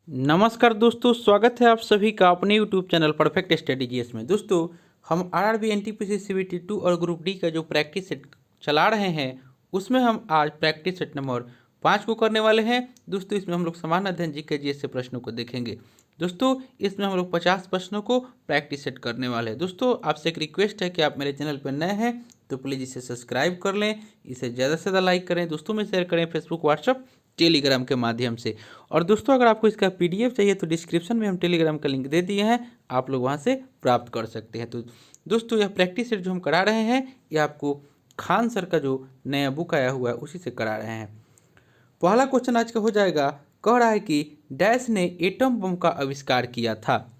नमस्कार दोस्तों, स्वागत है आप सभी का अपने यूट्यूब चैनल परफेक्ट स्ट्रेटेजीज में। दोस्तों, हम आरआरबी एनटीपीसी सीबीटी 2 और ग्रुप डी का जो प्रैक्टिस सेट चला रहे हैं उसमें हम आज प्रैक्टिस सेट नंबर 5 को करने वाले हैं। दोस्तों, इसमें हम लोग सामान्य अध्ययन जीके जीएस से प्रश्नों को देखेंगे। दोस्तों, इसमें हम लोग 50 प्रश्नों को प्रैक्टिस सेट करने वाले हैं। दोस्तों, आपसे एक रिक्वेस्ट है कि आप मेरे चैनल पर नए हैं तो प्लीज़ इसे सब्सक्राइब कर लें, इसे ज़्यादा से ज़्यादा लाइक करें, दोस्तों में शेयर करें, फेसबुक, व्हाट्सअप, टेलीग्राम के माध्यम से। और दोस्तों, अगर आपको इसका पीडीएफ चाहिए तो डिस्क्रिप्शन में हम टेलीग्राम का लिंक दे दिए हैं, आप लोग वहां से प्राप्त कर सकते हैं। तो दोस्तों, यह प्रैक्टिस सेट जो हम करा रहे हैं ये आपको खान सर का जो नया बुक आया हुआ है उसी से करा रहे हैं। पहला क्वेश्चन आज का हो जाएगा, कह रहा है कि डैश ने एटम बम का आविष्कार किया था।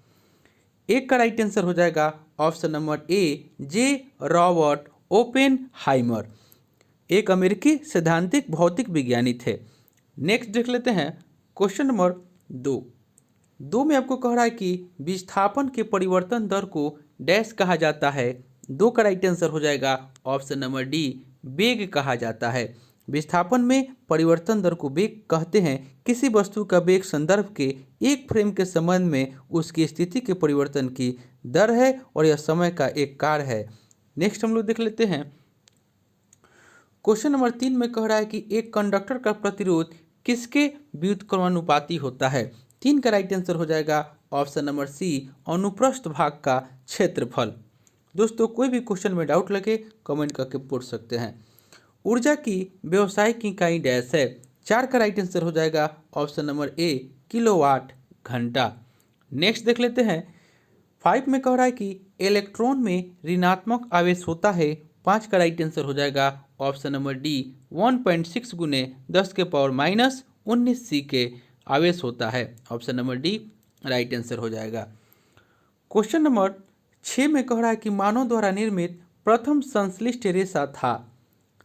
एक का राइट आंसर हो जाएगा ऑप्शन नंबर ए, जे रॉबर्ट ओपेनहाइमर। एक अमेरिकी सैद्धांतिक भौतिक विज्ञानी थे। नेक्स्ट देख लेते हैं क्वेश्चन नंबर 2 में आपको कह रहा है कि विस्थापन के परिवर्तन दर को डैश कहा जाता है। 2 का राइट आंसर हो जाएगा ऑप्शन नंबर डी, वेग कहा जाता है। विस्थापन में परिवर्तन दर को वेग कहते हैं। किसी वस्तु का वेग संदर्भ के एक फ्रेम के संबंध में उसकी स्थिति के परिवर्तन की दर है और यह समय का एक कार्य है। नेक्स्ट हम लोग देख लेते हैं क्वेश्चन नंबर 3 में कह रहा है कि एक कंडक्टर का प्रतिरोध किसके व्युत्क्रमानुपाती होता है। 3 का राइट आंसर हो जाएगा ऑप्शन नंबर सी, अनुप्रस्थ भाग का क्षेत्रफल। दोस्तों, कोई भी क्वेश्चन में डाउट लगे कमेंट करके पूछ सकते हैं। ऊर्जा की व्यावसायिक इकाई डैश है। 4 का राइट आंसर हो जाएगा ऑप्शन नंबर ए, किलोवाट घंटा। नेक्स्ट देख लेते हैं 5 में कह रहा है कि इलेक्ट्रॉन में ऋणात्मक आवेश होता है। 5 का राइट आंसर हो जाएगा ऑप्शन नंबर डी, 1.6 गुने 10 के पावर माइनस 19 सी के आवेश होता है। Option number D right answer हो जाएगा। क्वेश्चन नंबर 6 में कह रहा है कि मानव द्वारा निर्मित प्रथम संश्लिष्ट रेशा था।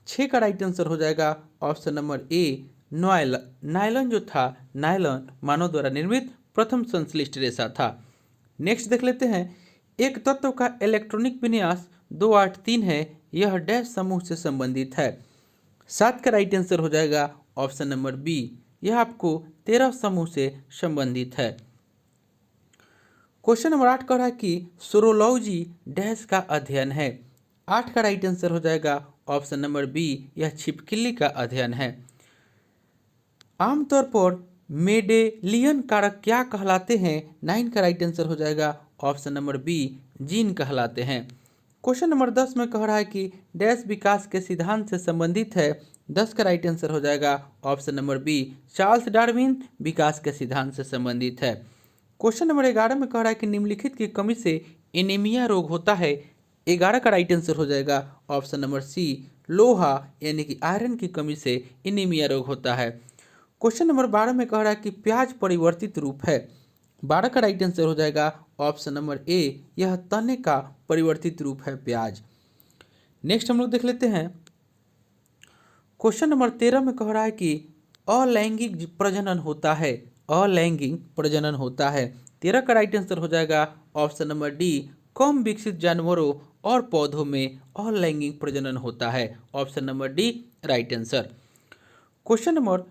6 का राइट आंसर हो जाएगा ऑप्शन नंबर ए, नायलॉन जो था, नायलॉन मानव द्वारा निर्मित प्रथम संश्लिष्ट रेशा था। नेक्स्ट देख लेते हैं, एक तत्व का इलेक्ट्रॉनिक विन्यास 283 है, यह डैश समूह से संबंधित है। 7 का राइट आंसर हो जाएगा ऑप्शन नंबर बी, यह आपको 13 समूह से संबंधित है। क्वेश्चन नंबर 8 कह रहा है कि सोरोलॉजी डैश का अध्ययन है। 8 का राइट आंसर हो जाएगा ऑप्शन नंबर बी, यह छिपकली का अध्ययन है। आमतौर पर मेडेलियन कारक क्या कहलाते हैं। 9 का राइट आंसर हो जाएगा ऑप्शन नंबर बी, जीन कहलाते हैं। क्वेश्चन नंबर 10 में कह रहा है कि डैश विकास के सिद्धांत से संबंधित है। 10 का राइट आंसर हो जाएगा option number B, Charles Darwin विकास के सिद्धांत से संबंधित है। क्वेश्चन नंबर 11 में कह रहा है कि निम्नलिखित की कमी से एनीमिया रोग होता है। 11 का राइट आंसर हो जाएगा ऑप्शन नंबर सी, लोहा यानी कि आयरन की कमी से एनीमिया रोग होता है। क्वेश्चन नंबर 12 में कह रहा है कि प्याज परिवर्तित रूप है। 12 का राइट आंसर हो जाएगा ऑप्शन नंबर ए, यह तने का परिवर्तित रूप है प्याज। नेक्स्ट हम लोग देख लेते हैं क्वेश्चन नंबर 13 में कह रहा है कि अलैंगिक प्रजनन होता है। अलैंगिक प्रजनन होता है। 13 का राइट आंसर हो जाएगा ऑप्शन नंबर डी, कम विकसित जानवरों और पौधों में अलैंगिक प्रजनन होता है। Option number D right answer. Question number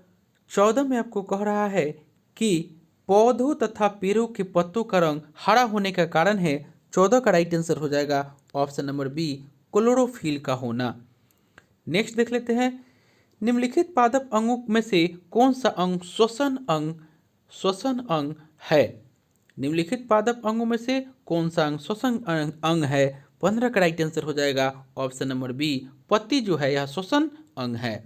14 में आपको कह रहा है कि पौधों तथा पेड़ों के पत्तों का रंग हरा होने का कारण है। 14 का राइट आंसर हो जाएगा ऑप्शन नंबर बी, क्लोरोफिल का होना। नेक्स्ट देख लेते हैं, निम्नलिखित पादप अंगों में से कौन सा अंग श्वसन अंग है। निम्नलिखित पादप अंगों में से कौन सा अंग श्वसन अंग है। 15 का राइट आंसर हो जाएगा ऑप्शन नंबर बी, पत्ती जो है यह श्वसन अंग है।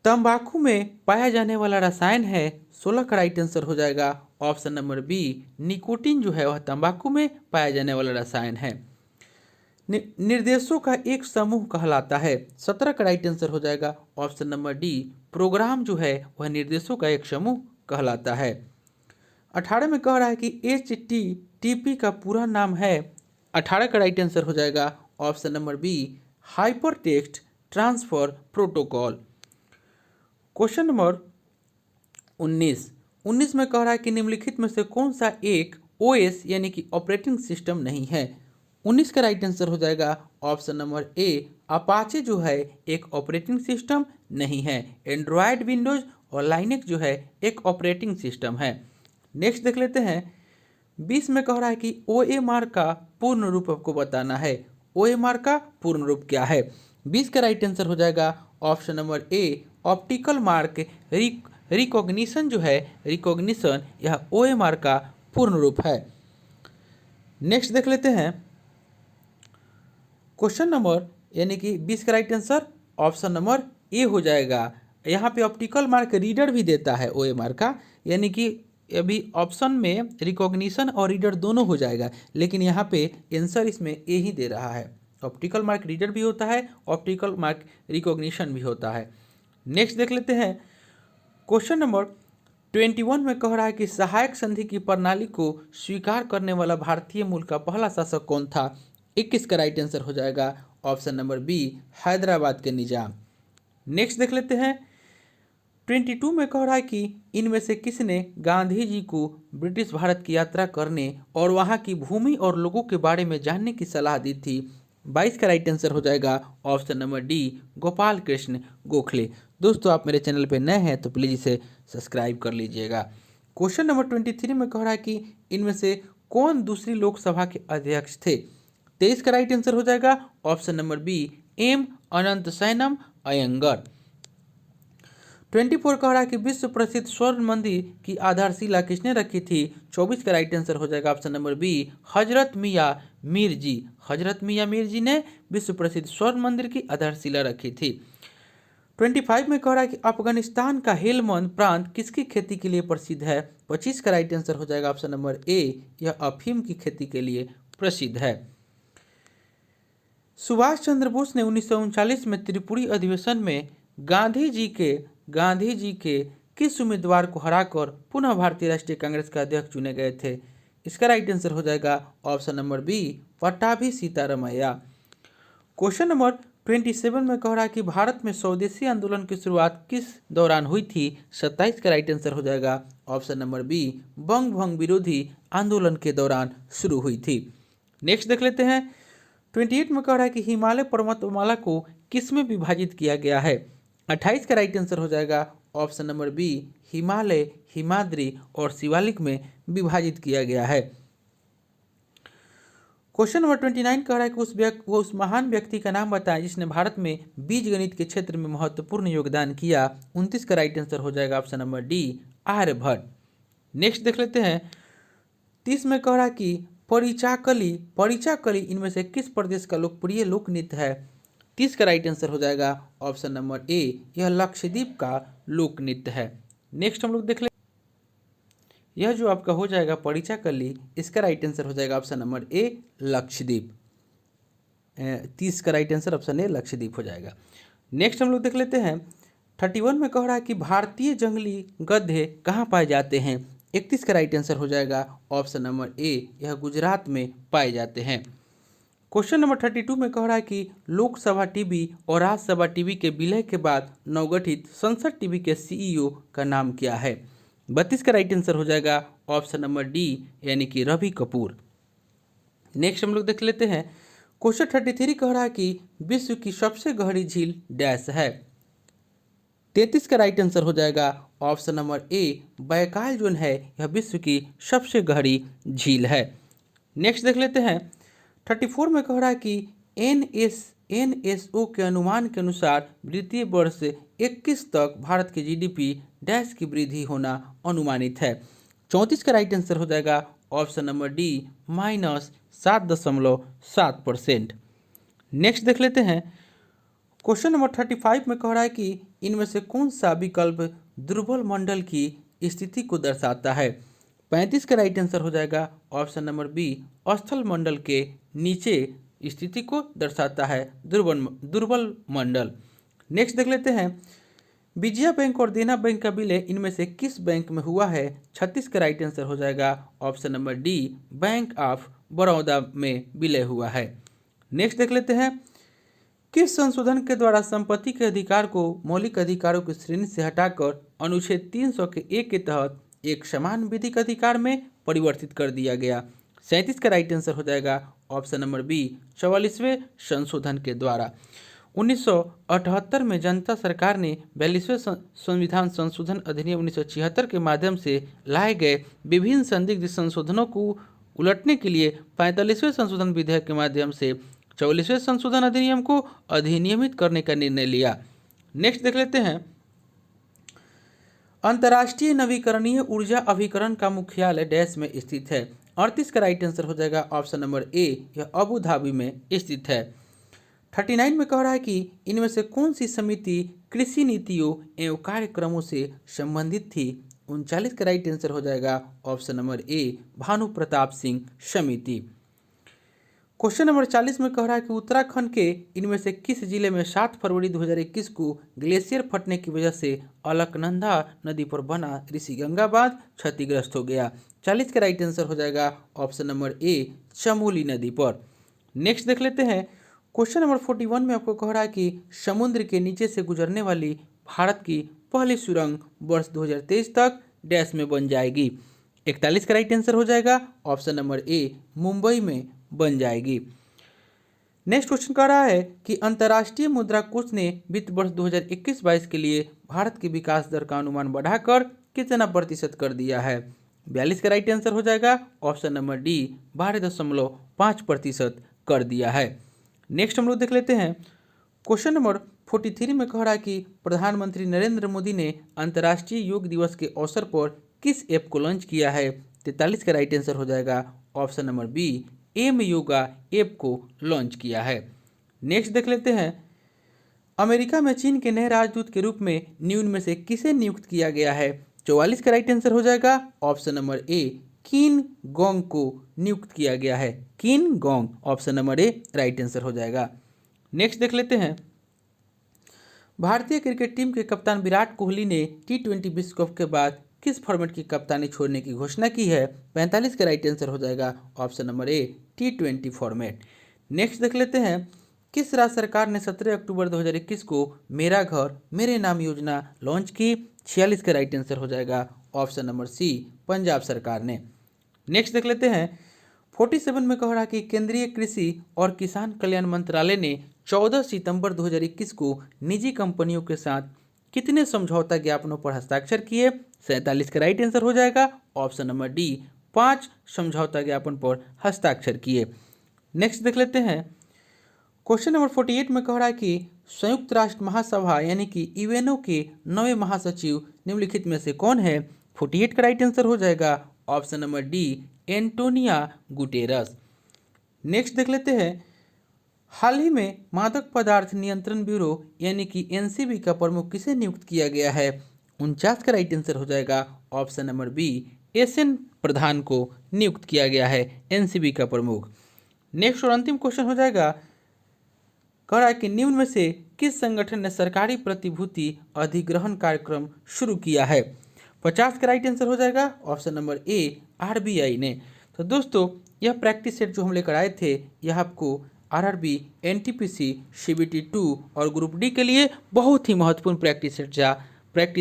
तंबाकू में पाया जाने वाला रसायन है। 16 का राइट आंसर हो जाएगा ऑप्शन नंबर बी, निकोटीन जो है वह तंबाकू में पाया जाने वाला रसायन है। निर्देशों का एक समूह कहलाता है। 17 का राइट आंसर हो जाएगा ऑप्शन नंबर डी, प्रोग्राम जो है वह निर्देशों का एक समूह कहलाता है। 18 में कह रहा है कि HTTP का पूरा नाम है। 18 का राइट आंसर हो जाएगा option number B, hypertext transfer protocol. Question number 19 में कह रहा है कि निम्नलिखित में से कौन सा एक OS यानी कि ऑपरेटिंग सिस्टम नहीं है। 19 का राइट आंसर हो जाएगा ऑप्शन नंबर ए, अपाचे जो है एक ऑपरेटिंग सिस्टम नहीं है। एंड्रॉयड, विंडोज और लाइनेक्स जो है एक ऑपरेटिंग सिस्टम है। नेक्स्ट देख लेते हैं 20 में कह रहा है कि OMR का पूर्ण रूप आपको बताना है। OMR का पूर्ण रूप क्या है? 20 का राइट आंसर हो जाएगा ऑप्शन नंबर ए, ऑप्टिकल मार्क रिकॉग्निशन जो है, रिकॉग्निशन यह OMR का पूर्ण रूप है। नेक्स्ट देख लेते हैं क्वेश्चन नंबर, यानी कि 20 का राइट आंसर ऑप्शन नंबर ए हो जाएगा। यहाँ पे ऑप्टिकल मार्क रीडर भी देता है OMR का, यानी कि अभी ऑप्शन में रिकॉग्निशन और रीडर दोनों हो जाएगा, लेकिन यहाँ पे आंसर इसमें ए ही दे रहा है। ऑप्टिकल मार्क रीडर भी होता है, ऑप्टिकल मार्क रिकॉग्निशन भी होता है। नेक्स्ट देख लेते हैं क्वेश्चन नंबर 21 में कह रहा है कि सहायक संधि की प्रणाली को स्वीकार करने वाला भारतीय मूल का पहला शासक कौन था? 21 का राइट आंसर हो जाएगा ऑप्शन नंबर बी, हैदराबाद के निजाम। नेक्स्ट देख लेते हैं 22 में कह रहा है कि इनमें से किसने गांधी जी को ब्रिटिश भारत की यात्रा करने और वहां की भूमि और लोगों के बारे में जानने की सलाह दी थी? 22 का राइट आंसर हो जाएगा option number D, Gopal Krishna Gokhale. दोस्तों आप मेरे चैनल पे नए हैं तो प्लीज़ इसे सब्सक्राइब कर लीजिएगा। क्वेश्चन नंबर 23 में कह रहा है कि इनमें से कौन दूसरी लोकसभा के अध्यक्ष थे? 23 का राइट आंसर हो जाएगा ऑप्शन नंबर बी, एम अनंत सैनम अयंगर। 24 कह रहा है कि विश्व प्रसिद्ध स्वर्ण मंदिर की आधारशिला किसने रखी थी? 24 का राइट आंसर हो जाएगा ऑप्शन नंबर बी, हजरत मियाँ मीर जी। हजरत मियाँ मीर जी ने विश्व प्रसिद्ध स्वर्ण मंदिर की आधारशिला रखी थी। 25 में कह रहा है कि अफगानिस्तान का हेलमंद प्रांत किसकी खेती के लिए प्रसिद्ध है? 25 का राइट आंसर हो जाएगा ऑप्शन नंबर ए, यह अफीम की खेती के लिए प्रसिद्ध है। सुभाष चंद्र बोस ने 1939 में त्रिपुरी अधिवेशन में गांधी जी के किस उम्मीदवार को हराकर पुनः भारतीय राष्ट्रीय कांग्रेस का अध्यक्ष चुने गए थे? इसका राइट आंसर हो जाएगा option number B, Pattabhi Sitaramayya. Question number 27 में कह रहा है कि भारत में स्वदेशी आंदोलन की शुरुआत किस दौरान हुई थी? 27 का राइट आंसर हो जाएगा ऑप्शन नंबर बी, बंग भंग विरोधी आंदोलन के दौरान शुरू हुई थी। नेक्स्ट देख लेते हैं 28 में कह रहा है कि हिमालय पर्वतमाला को किस में विभाजित किया गया है? 28 का राइट आंसर हो जाएगा option number B, Himalaya, Himadri और शिवालिक में विभाजित किया गया है। क्वेश्चन नंबर 29 कह रहा है कि उस महान व्यक्ति का नाम बताएं जिसने भारत में बीजगणित के क्षेत्र में महत्वपूर्ण योगदान किया। 29 का राइट आंसर हो जाएगा option number D, Aryabhata. Next देख लेते हैं 30 में कह रहा है कि परिचाकली इनमें से किस प्रदेश का लोकप्रिय लोक नृत्य है? 30 का राइट आंसर हो जाएगा ऑप्शन नंबर ए, यह लक्षद्वीप का लोक नृत्य है। नेक्स्ट हम लोग देख ले, यह जो आपका हो जाएगा परिचाकली, इसका राइट आंसर हो जाएगा ऑप्शन नंबर ए, लक्षद्वीप। 30 का right answer option A, Lakshadweep हो जाएगा। नेक्स्ट हम लोग देख लेते हैं 31 में कह रहा है कि भारतीय जंगली गधे कहाँ पाए जाते हैं? 31 का राइट आंसर हो जाएगा ऑप्शन नंबर ए, यह गुजरात में पाए जाते हैं। क्वेश्चन नंबर 32 में कह रहा है कि लोकसभा टीवी और राज्यसभा टीवी के विलय के बाद नवगठित संसद टीवी के CEO का नाम क्या है? 32 का राइट आंसर हो जाएगा ऑप्शन नंबर डी, यानी कि रवि कपूर। नेक्स्ट हम लोग देख लेते हैं क्वेश्चन 33 कह रहा है कि विश्व की सबसे गहरी झील डैश है? 33 का राइट आंसर हो जाएगा ऑप्शन नंबर ए, बैकाल जोन है, यह विश्व की सबसे गहरी झील है। नेक्स्ट देख लेते हैं 34 में कह रहा है कि NSO के अनुमान के अनुसार वित्तीय वर्ष 21 तक भारत के GDP डैश की वृद्धि होना अनुमानित है। 34 का राइट आंसर हो जाएगा ऑप्शन नंबर डी, -7.7%। नेक्स्ट देख लेते हैं क्वेश्चन नंबर 35 में कह रहा है कि इनमें से कौन सा विकल्प दुर्बल मंडल की स्थिति को दर्शाता है? 35 का राइट आंसर हो जाएगा ऑप्शन नंबर बी, स्थल मंडल के नीचे स्थिति को दर्शाता है दुर्बल मंडल। नेक्स्ट देख लेते हैं विजया बैंक और देना बैंक का विलय इनमें से किस बैंक में हुआ है? 36 का राइट आंसर हो जाएगा option number D, bank of Baroda में विलय हुआ है। नेक्स्ट देख लेते हैं किस संशोधन के द्वारा संपत्ति के अधिकार को मौलिक अधिकारों की श्रेणी से हटाकर अनुच्छेद 300 के एक के तहत एक समान विधिक अधिकार में परिवर्तित कर दिया गया? 37 का राइट आंसर हो जाएगा ऑप्शन नंबर बी, 44वें संशोधन के द्वारा। 1978 में जनता सरकार ने 42वें संविधान संशोधन अधिनियम 1976 के माध्यम से लाए गए विभिन्न संदिग्ध संशोधनों को उलटने के लिए 45वें संशोधन विधेयक के माध्यम से 44वें संशोधन अधिनियम को अधिनियमित करने का निर्णय लिया। नेक्स्ट देख लेते हैं, अंतर्राष्ट्रीय नवीकरणीय ऊर्जा अभिकरण का मुख्यालय डैश में स्थित है। 38 का राइट आंसर हो जाएगा ऑप्शन नंबर ए, यह अबू धाबी में स्थित है। 39 में कह रहा है कि इनमें से कौन सी समिति कृषि नीतियों एवं कार्यक्रमों से संबंधित थी। 39 का राइट आंसर हो जाएगा option number A, Bhanu Pratap Singh समिति। क्वेश्चन नंबर 40 में कह रहा है कि उत्तराखंड के इनमें से किस जिले में 7 फरवरी 2021 को ग्लेशियर फटने की वजह से अलकनंदा नदी पर बना ऋषिगंगा बांध क्षतिग्रस्त हो गया। 40 का राइट आंसर हो जाएगा ऑप्शन नंबर ए, चमोली नदी पर। नेक्स्ट देख लेते हैं, क्वेश्चन नंबर 41 में आपको कह रहा है कि समुद्र के नीचे से गुजरने वाली भारत की पहली सुरंग वर्ष 2023 तक डैश में बन जाएगी। 41 का राइट आंसर हो जाएगा ऑप्शन नंबर ए, मुंबई में बन जाएगी। नेक्स्ट क्वेश्चन कह रहा है कि अंतर्राष्ट्रीय मुद्रा कोष ने वित्त वर्ष 2021-22 के लिए भारत की विकास दर का अनुमान बढ़ाकर कितना प्रतिशत कर दिया है। 42 का राइट आंसर हो जाएगा ऑप्शन नंबर डी, 12.5% कर दिया है। नेक्स्ट हम लोग देख लेते हैं, क्वेश्चन नंबर 43 में कह रहा है कि प्रधानमंत्री नरेंद्र मोदी ने अंतर्राष्ट्रीय योग दिवस के अवसर पर किस ऐप को लॉन्च किया है। 43 का राइट आंसर हो जाएगा option number B, M yoga app को लॉन्च किया है। नेक्स्ट देख लेते हैं, अमेरिका में चीन के नए राजदूत के रूप में न्यून में से किसे नियुक्त किया गया है। 44 का राइट आंसर हो जाएगा ऑप्शन नंबर ए, किन गोंग को नियुक्त किया गया है। किन गोंग, ऑप्शन नंबर ए राइट आंसर हो जाएगा। नेक्स्ट देख लेते हैं, भारतीय क्रिकेट टीम के कप्तान विराट कोहली ने T20 विश्व कप के बाद किस फॉर्मेट की कप्तानी छोड़ने की घोषणा की है। 45 का राइट आंसर हो जाएगा ऑप्शन नंबर ए, T20 फॉर्मेट। नेक्स्ट देख लेते हैं, किस राज्य सरकार ने 17 अक्टूबर 2021 को मेरा घर मेरे नाम योजना लॉन्च की। 46 का राइट आंसर हो जाएगा ऑप्शन नंबर सी, पंजाब सरकार ने। नेक्स्ट देख लेते हैं, 47 में कह रहा कि केंद्रीय कृषि और किसान कल्याण मंत्रालय ने 14 सितंबर 2021 को निजी कंपनियों के साथ कितने समझौता ज्ञापनों पर हस्ताक्षर किए। 47 का राइट आंसर हो जाएगा ऑप्शन नंबर डी, 5 समझौता ज्ञापन पर हस्ताक्षर किए। नेक्स्ट देख लेते हैं, क्वेश्चन नंबर 48 में कह रहा है कि संयुक्त राष्ट्र महासभा यानी कि यूएनओ के नवे महासचिव निम्नलिखित में से कौन है। 48 का राइट आंसर हो जाएगा option number D, Antonio Guterres. Next देख लेते हैं, हाल ही में मादक पदार्थ नियंत्रण ब्यूरो यानी कि एनसीबी का प्रमुख किसे नियुक्त किया गया है। 49 का राइट आंसर हो जाएगा ऑप्शन नंबर बी, एसएन प्रधान को नियुक्त किया गया है एनसीबी का प्रमुख। नेक्स्ट और अंतिम क्वेश्चन हो जाएगा, कह रहा है कि निम्न में से किस संगठन ने सरकारी प्रतिभूति अधिग्रहण कार्यक्रम शुरू किया है। 50 का राइट आंसर हो जाएगा ऑप्शन नंबर ए, आरबीआई ने। तो दोस्तों यह प्रैक्टिस सेट जो हम लेकर आए थे यह आपको आरआरबी, एनटीपीसी, सीबीटी 2 और ग्रुप डी के लिए बहुत ही महत्वपूर्ण प्रैक्टिस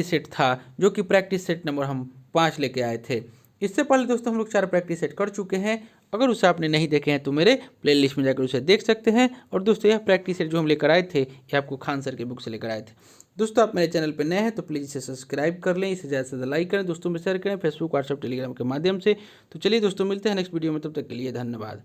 सेट था जो कि प्रैक्टिस सेट नंबर हम 5 लेके आए थे। इससे पहले दोस्तों हम लोग 4 प्रैक्टिस सेट कर चुके हैं। अगर उसे आपने नहीं देखे हैं तो मेरे प्लेलिस्ट में जाकर उसे देख सकते हैं। और दोस्तों यह प्रैक्टिस सेट जो हम लेकर आए थे यह आपको खान सर के बुक से लेकर आए थे। दोस्तों आप मेरे चैनल पर नए हैं तो प्लीज़ इसे सब्सक्राइब कर लें, इसे ज़्यादा से ज़्यादा लाइक करें, दोस्तों में शेयर करें फेसबुक, व्हाट्सएप, टेलीग्राम के माध्यम से। तो चलिए दोस्तों मिलते हैं नेक्स्ट वीडियो में, तब तक के लिए धन्यवाद।